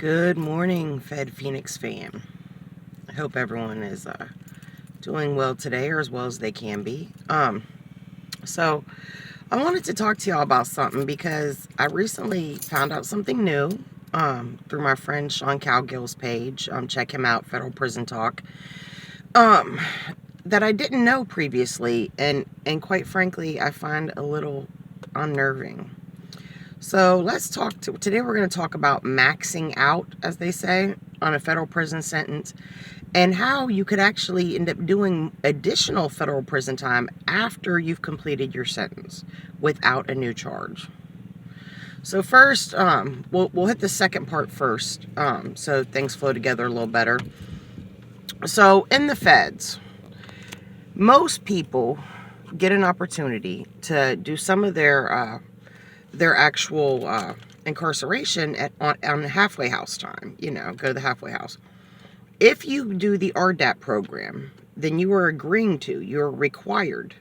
Good morning, Fed Phoenix fam. I hope everyone is doing well today, or as well as they can be. So I wanted to talk to y'all about something because I recently found out something new through my friend Sean Cowgill's page. Check him out, Federal Prison Talk. That I didn't know previously, and quite frankly, I find a little unnerving. So let's talk today we're going to talk about maxing out, as they say, on a federal prison sentence, and how you could actually end up doing additional federal prison time after you've completed your sentence without a new charge. So first, we'll hit the second part first, so things flow together a little better. So in the feds, most people get an opportunity to do some of their actual incarceration on halfway house time. Go to the halfway house. If you do the RDAP program, then you're required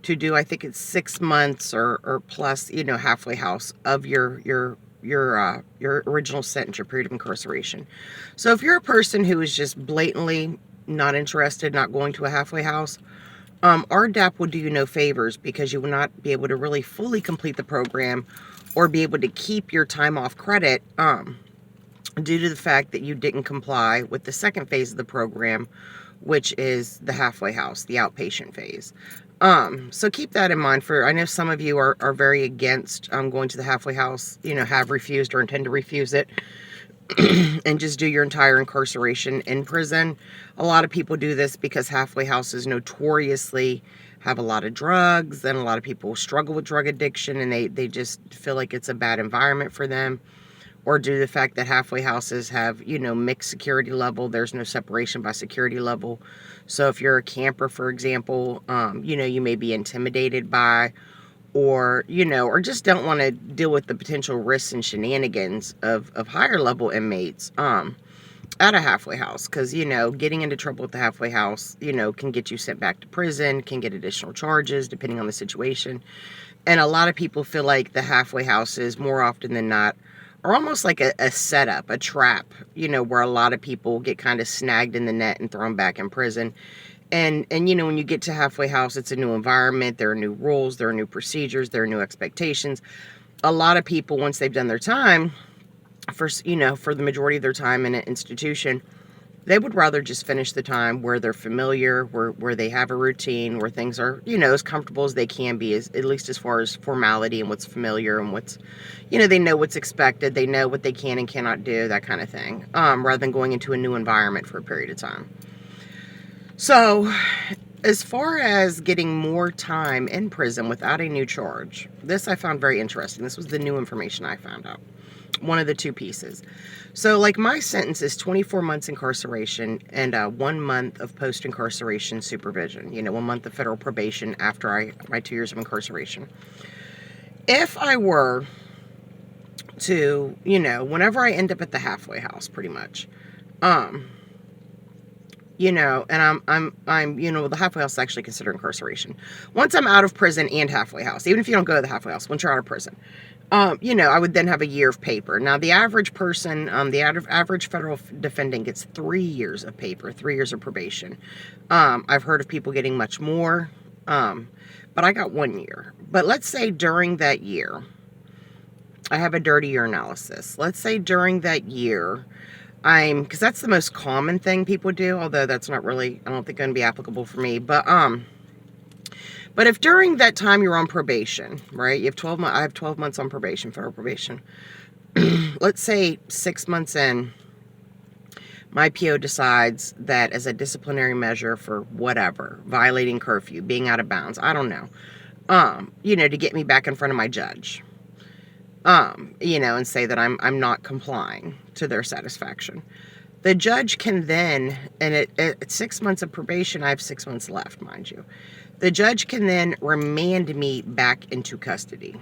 to do, I think it's 6 months or plus, halfway house of your original sentence, your period of incarceration. So if you're a person who is just blatantly not interested, not going to a halfway house, RDAP will do you no favors, because you will not be able to really fully complete the program or be able to keep your time off credit due to the fact that you didn't comply with the second phase of the program, which is the halfway house, the outpatient phase. So keep that in mind. I know some of you are very against going to the halfway house, have refused or intend to refuse it and just do your entire incarceration in prison. A lot of people do this because halfway houses notoriously have a lot of drugs, and a lot of people struggle with drug addiction, and they just feel like it's a bad environment for them, or due to the fact that halfway houses have, mixed security level. There's no separation by security level. So if you're a camper, for example, you may be intimidated by, or just don't want to deal with the potential risks and shenanigans of higher level inmates at a halfway house, because getting into trouble with the halfway house can get you sent back to prison, can get additional charges depending on the situation. And a lot of people feel like the halfway houses, more often than not, are almost like a setup, a trap, where a lot of people get kind of snagged in the net and thrown back in prison. And when you get to halfway house, it's a new environment. There are new rules, there are new procedures, there are new expectations. A lot of people, once they've done their time, for the majority of their time in an institution, they would rather just finish the time where they're familiar, where they have a routine, where things are, as comfortable as they can be, at least as far as formality and what's familiar and what's, they know what's expected, they know what they can and cannot do, that kind of thing, rather than going into a new environment for a period of time. So, as far as getting more time in prison without a new charge, this I found very interesting. This was the new information I found out. One of the two pieces. So, like, my sentence is 24 months incarceration and 1 month of post-incarceration supervision. 1 month of federal probation after my 2 years of incarceration. If I were to, whenever I end up at the halfway house, pretty much, and the halfway house is actually considered incarceration. Once I'm out of prison and halfway house, even if you don't go to the halfway house, once you're out of prison, I would then have a year of paper. Now, the average person, the average federal defendant gets 3 years of paper, 3 years of probation. I've heard of people getting much more, but I got 1 year. But let's say during that year, I have a dirty year analysis. Let's say during that year, because that's the most common thing people do, although that's not really, I don't think, going to be applicable for me. But if during that time you're on probation, right? You have 12 months. I have 12 months on probation, federal probation. Let's say 6 months in, my PO decides that as a disciplinary measure for whatever, violating curfew, being out of bounds, I don't know, to get me back in front of my judge, and say that I'm not complying to their satisfaction. The judge can then, and at 6 months of probation, I have 6 months left, mind you. The judge can then remand me back into custody.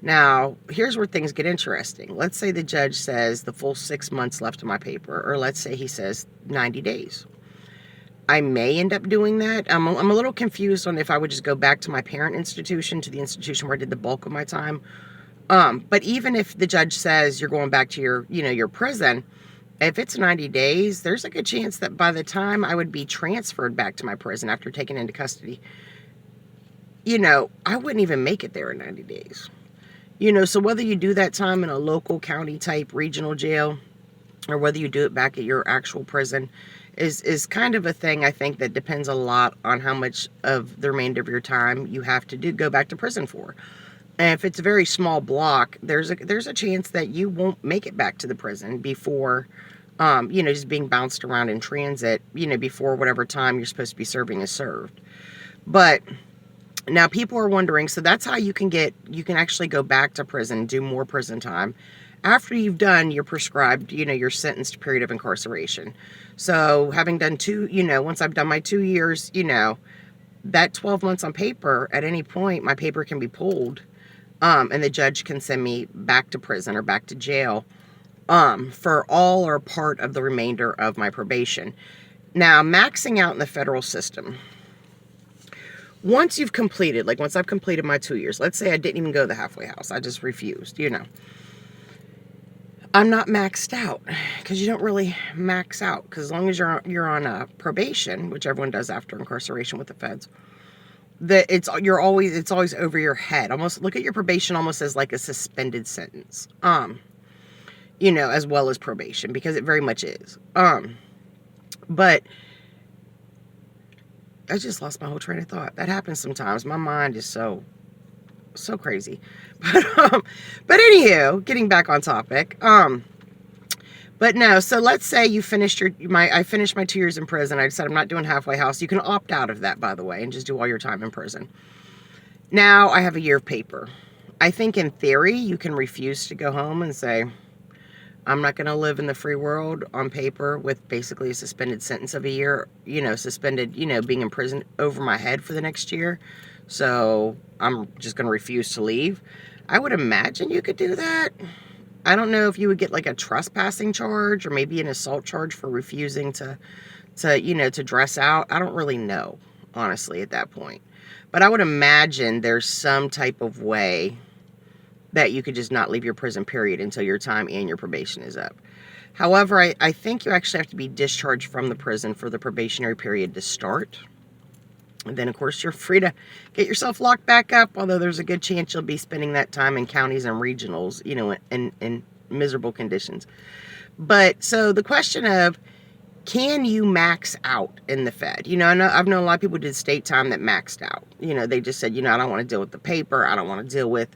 Now, here's where things get interesting. Let's say the judge says the full 6 months left of my paper, or let's say he says 90 days. I may end up doing that. I'm a little confused on if I would just go back to my parent institution, to the institution where I did the bulk of my time, But even if the judge says you're going back to your prison, if it's 90 days, there's a good chance that by the time I would be transferred back to my prison after taken into custody, I wouldn't even make it there in 90 days. So whether you do that time in a local county type regional jail or whether you do it back at your actual prison is kind of a thing, I think, that depends a lot on how much of the remainder of your time you have to go back to prison for. And if it's a very small block, there's a chance that you won't make it back to the prison before, just being bounced around in transit, before whatever time you're supposed to be serving is served. But now people are wondering, so that's how you can actually go back to prison, do more prison time after you've done your prescribed, your sentenced period of incarceration. So having done once I've done my 2 years, that 12 months on paper, at any point, my paper can be pulled, and the judge can send me back to prison or back to jail, for all or part of the remainder of my probation. Now, maxing out in the federal system, once I've completed my 2 years, let's say I didn't even go to the halfway house, I just refused, I'm not maxed out, because you don't really max out, because as long as you're on a probation, which everyone does after incarceration with the feds, it's always over your head. Almost look at your probation almost as like a suspended sentence, as well as probation, because it very much is. But I just lost my whole train of thought. That happens sometimes. My mind is so crazy. But anywho, getting back on topic. But no, so let's say you finished I finished my 2 years in prison. I decided I'm not doing halfway house. You can opt out of that, by the way, and just do all your time in prison. Now I have a year of paper. I think in theory, you can refuse to go home and say, I'm not going to live in the free world on paper with basically a suspended sentence of a year, suspended, being in prison over my head for the next year. So I'm just going to refuse to leave. I would imagine you could do that. I don't know if you would get like a trespassing charge or maybe an assault charge for refusing to dress out. I don't really know, honestly, at that point. But I would imagine there's some type of way that you could just not leave your prison period until your time and your probation is up. However, I think you actually have to be discharged from the prison for the probationary period to start. And then, of course, you're free to get yourself locked back up, although there's a good chance you'll be spending that time in counties and regionals, in miserable conditions. But, so the question of, can you max out in the Fed? I've known a lot of people who did state time that maxed out. They just said, I don't want to deal with the paper. I don't want to deal with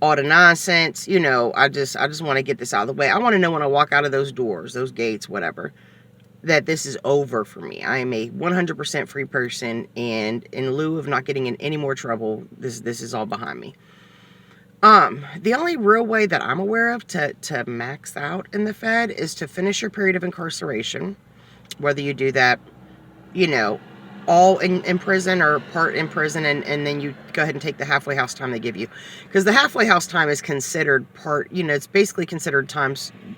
all the nonsense. I just want to get this out of the way. I want to know when I walk out of those doors, those gates, whatever, that this is over for me. I am a 100% free person, and in lieu of not getting in any more trouble, this is all behind me. The only real way that I'm aware of to max out in the Fed is to finish your period of incarceration, whether you do that, all in prison or part in prison, and then you go ahead and take the halfway house time they give you. Because the halfway house time is considered part, it's basically considered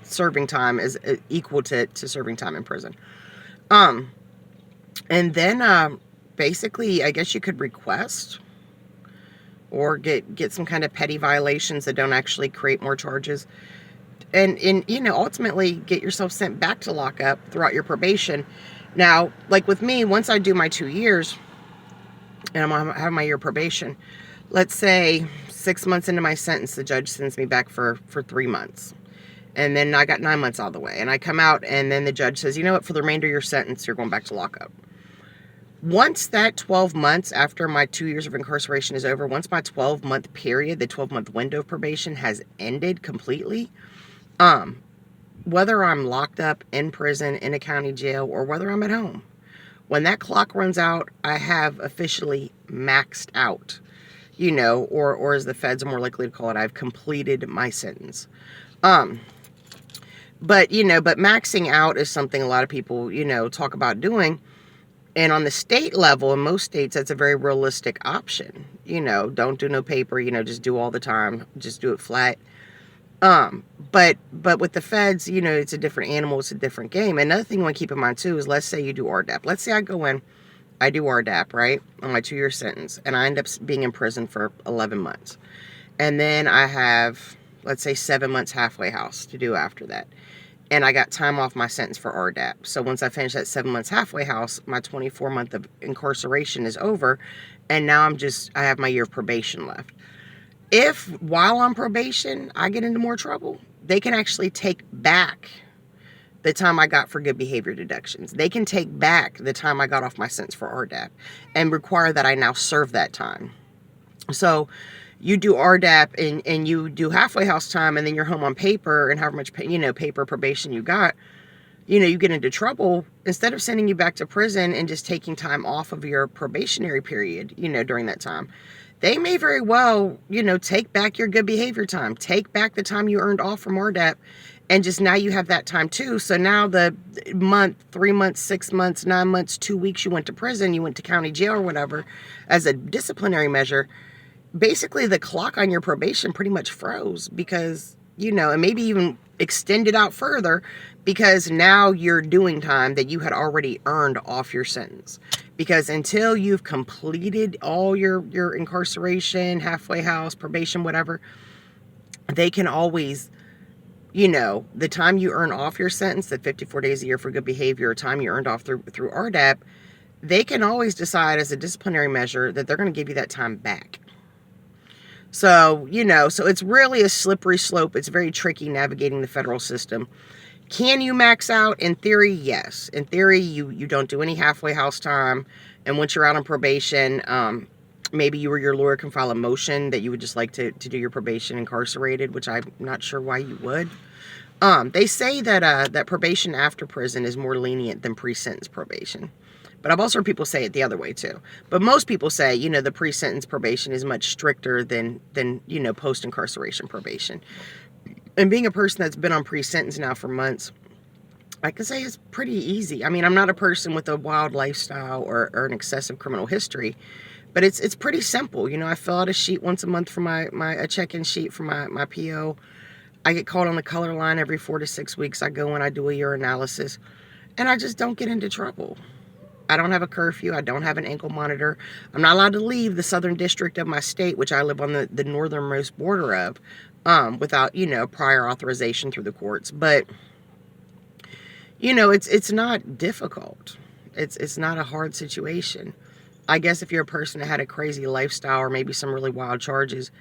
serving time as equal to serving time in prison. And then basically, I guess you could request or get some kind of petty violations that don't actually create more charges. And ultimately get yourself sent back to lockup throughout your probation. Now, like with me, once I do my 2 years and I'm gonna have my year probation, let's say 6 months into my sentence, the judge sends me back for 3 months. And then I got 9 months out of the way. And I come out, and then the judge says, you know what, for the remainder of your sentence, you're going back to lockup. Once that 12 months after my 2 years of incarceration is over, once my 12-month period, the 12-month window of probation has ended completely, whether I'm locked up in prison, in a county jail, or whether I'm at home, when that clock runs out, I have officially maxed out, or as the feds are more likely to call it, I've completed my sentence. But maxing out is something a lot of people, talk about doing. And on the state level, in most states, that's a very realistic option. Don't do no paper, just do all the time, just do it flat. But with the feds, it's a different animal, it's a different game. Another thing you want to keep in mind too is, let's say you do RDAP. Let's say I go in, I do RDAP, right, on my 2-year sentence, and I end up being in prison for 11 months. And then I have, let's say, 7 months halfway house to do after that. And I got time off my sentence for RDAP. So once I finish that 7 months halfway house, my 24-month of incarceration is over. And now I have my year of probation left. If while on probation, I get into more trouble, they can actually take back the time I got for good behavior deductions. They can take back the time I got off my sentence for RDAP and require that I now serve that time. So you do RDAP and you do halfway house time, and then you're home on paper, and however much paper probation you got, you get into trouble. Instead of sending you back to prison and just taking time off of your probationary period, during that time, they may very well, take back your good behavior time, take back the time you earned off from RDAP, and just now you have that time too. So now the month, 3 months, 6 months, 9 months, 2 weeks you went to prison, you went to county jail or whatever as a disciplinary measure, basically the clock on your probation pretty much froze because, and maybe even extended out further because now you're doing time that you had already earned off your sentence. Because until you've completed all your incarceration, halfway house, probation, whatever, they can always, the time you earn off your sentence, the 54 days a year for good behavior, or time you earned off through RDAP, they can always decide as a disciplinary measure that they're going to give you that time back. So, so it's really a slippery slope. It's very tricky navigating the federal system. Can you max out? In theory, yes. In theory, you don't do any halfway house time. And once you're out on probation, maybe you or your lawyer can file a motion that you would just like to do your probation incarcerated, which I'm not sure why you would. They say that probation after prison is more lenient than pre-sentence probation. But I've also heard people say it the other way too. But most people say, the pre-sentence probation is much stricter than post-incarceration probation. And being a person that's been on pre-sentence now for months, I can say it's pretty easy. I mean, I'm not a person with a wild lifestyle or an excessive criminal history, but it's pretty simple. I fill out a sheet once a month for a check-in sheet for my PO. I get called on the color line every 4 to 6 weeks. I go and I do a urinalysis, and I just don't get into trouble. I don't have a curfew. I don't have an ankle monitor. I'm not allowed to leave the southern district of my state, which I live on the northernmost border of, without, prior authorization through the courts. But, it's not difficult. It's not a hard situation. I guess if you're a person that had a crazy lifestyle or maybe some really wild charges,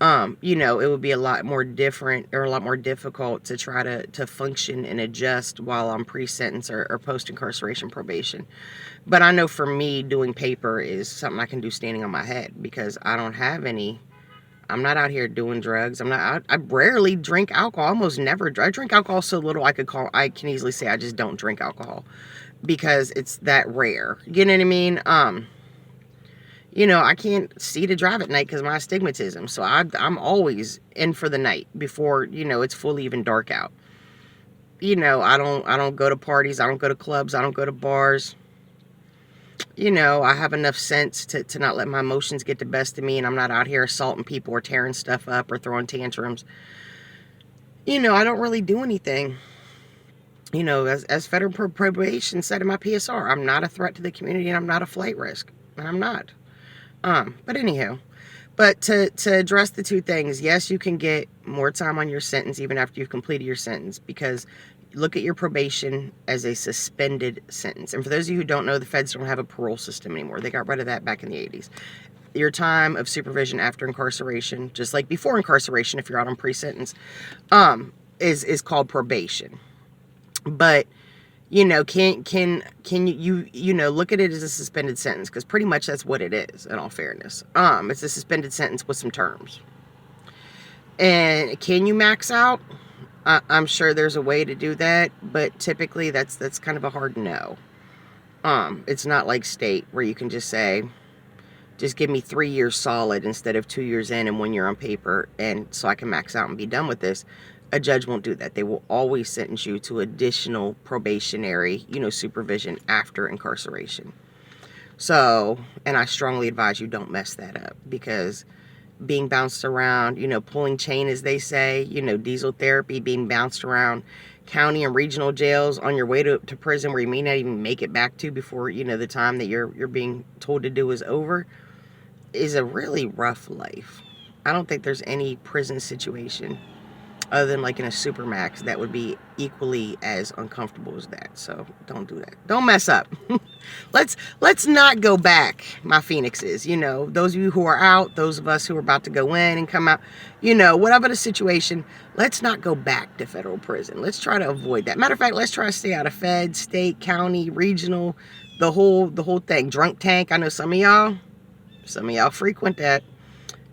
it would be a lot more different or a lot more difficult to try to function and adjust while on pre-sentence or post-incarceration probation. But I know for me, doing paper is something I can do standing on my head because I don't have any. I'm not out here doing drugs. I rarely drink alcohol. Almost never. I drink alcohol so little I can easily say I just don't drink alcohol because it's that rare. You know what I mean? I can't see to drive at night because of my astigmatism. So I'm always in for the night before, it's fully even dark out. I don't go to parties. I don't go to clubs. I don't go to bars. I have enough sense to not let my emotions get the best of me, and I'm not out here assaulting people or tearing stuff up or throwing tantrums. I don't really do anything. As federal probation said in my PSR, I'm not a threat to the community and I'm not a flight risk. And I'm not. But anyhow, to address the two things, yes, you can get more time on your sentence even after you've completed your sentence, because look at your probation as a suspended sentence. And for those of you who don't know, the feds don't have a parole system anymore. They got rid of that back in the 80s. Your time of supervision after incarceration, just like before incarceration, if you're out on pre-sentence, is called probation. But can you look at it as a suspended sentence, because pretty much that's what it is, in all fairness. It's a suspended sentence with some terms. And can you max out? I'm sure there's a way to do that, but typically that's kind of a hard no. It's not like state where you can just say, just give me 3 years solid instead of 2 years in and 1 year on paper, and so I can max out and be done with this. A judge won't do that. They will always sentence you to additional probationary, supervision after incarceration. So, and I strongly advise you don't mess that up, because being bounced around, pulling chain, as they say, diesel therapy, being bounced around county and regional jails on your way to prison where you may not even make it back to before, the time that you're being told to do is over, is a really rough life. I don't think there's any prison situation other than like in a supermax that would be equally as uncomfortable as that. So don't do that. Don't mess up. let's not go back, my phoenixes. You know, those of you who are out, those of us who are about to go in and come out, you know, whatever the situation, let's not go back to federal prison. Let's try to avoid that. Matter of fact, let's try to stay out of fed, state, county, regional, the whole thing. Drunk tank. I know some of y'all frequent that.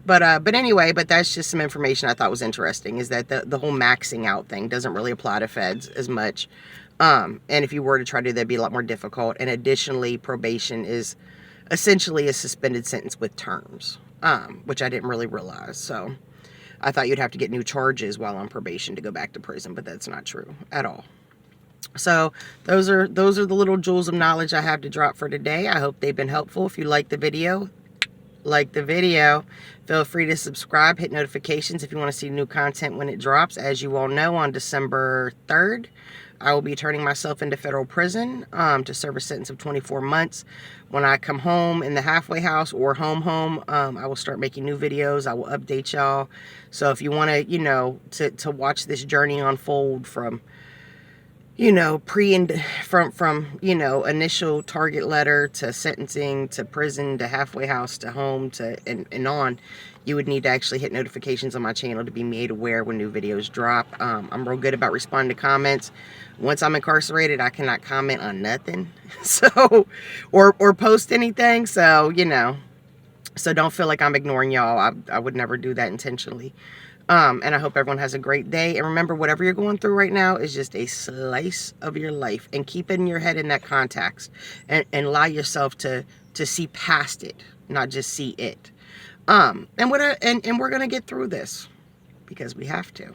But anyway, but that's just some information I thought was interesting, is that the whole maxing out thing doesn't really apply to feds as much. And if you were to try to do that, it'd be a lot more difficult. And additionally, probation is essentially a suspended sentence with terms, which I didn't really realize. So I thought you'd have to get new charges while on probation to go back to prison, but that's not true at all. So those are the little jewels of knowledge I have to drop for today. I hope they've been helpful. If you like the video, feel free to subscribe, hit notifications if you want to see new content when it drops. As you all know, on December 3rd, I will be turning myself into federal prison to serve a sentence of 24 months. When I come home in the halfway house or home, I will start making new videos. I will update y'all. So if you want to, you know, to watch this journey unfold from, you know, from you know, initial target letter to sentencing to prison to halfway house to home to and on, you would need to actually hit notifications on my channel to be made aware when new videos drop. I'm real good about responding to comments. Once I'm incarcerated, I cannot comment on nothing, so or post anything. So, you know, so don't feel like I'm ignoring y'all. I would never do that intentionally. And I hope everyone has a great day. And remember, whatever you're going through right now is just a slice of your life. And keep it in your head in that context. And allow yourself to see past it, not just see it. And we're going to get through this because we have to.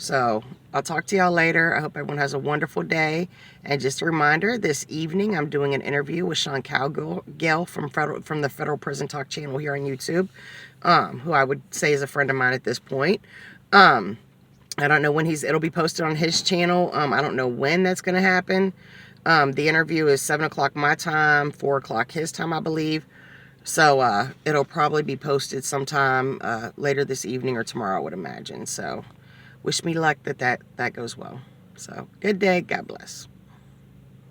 So I'll talk to y'all later. I hope everyone has a wonderful day. And just a reminder, this evening I'm doing an interview with Sean Cowgill from the Federal Prison Talk channel here on YouTube, who I would say is a friend of mine at this point. I don't know when it'll be posted on his channel. I don't know when that's going to happen. The interview is 7 o'clock my time, 4 o'clock his time, I believe. So it'll probably be posted sometime later this evening or tomorrow, I would imagine. So wish me luck that goes well. So good day. God bless.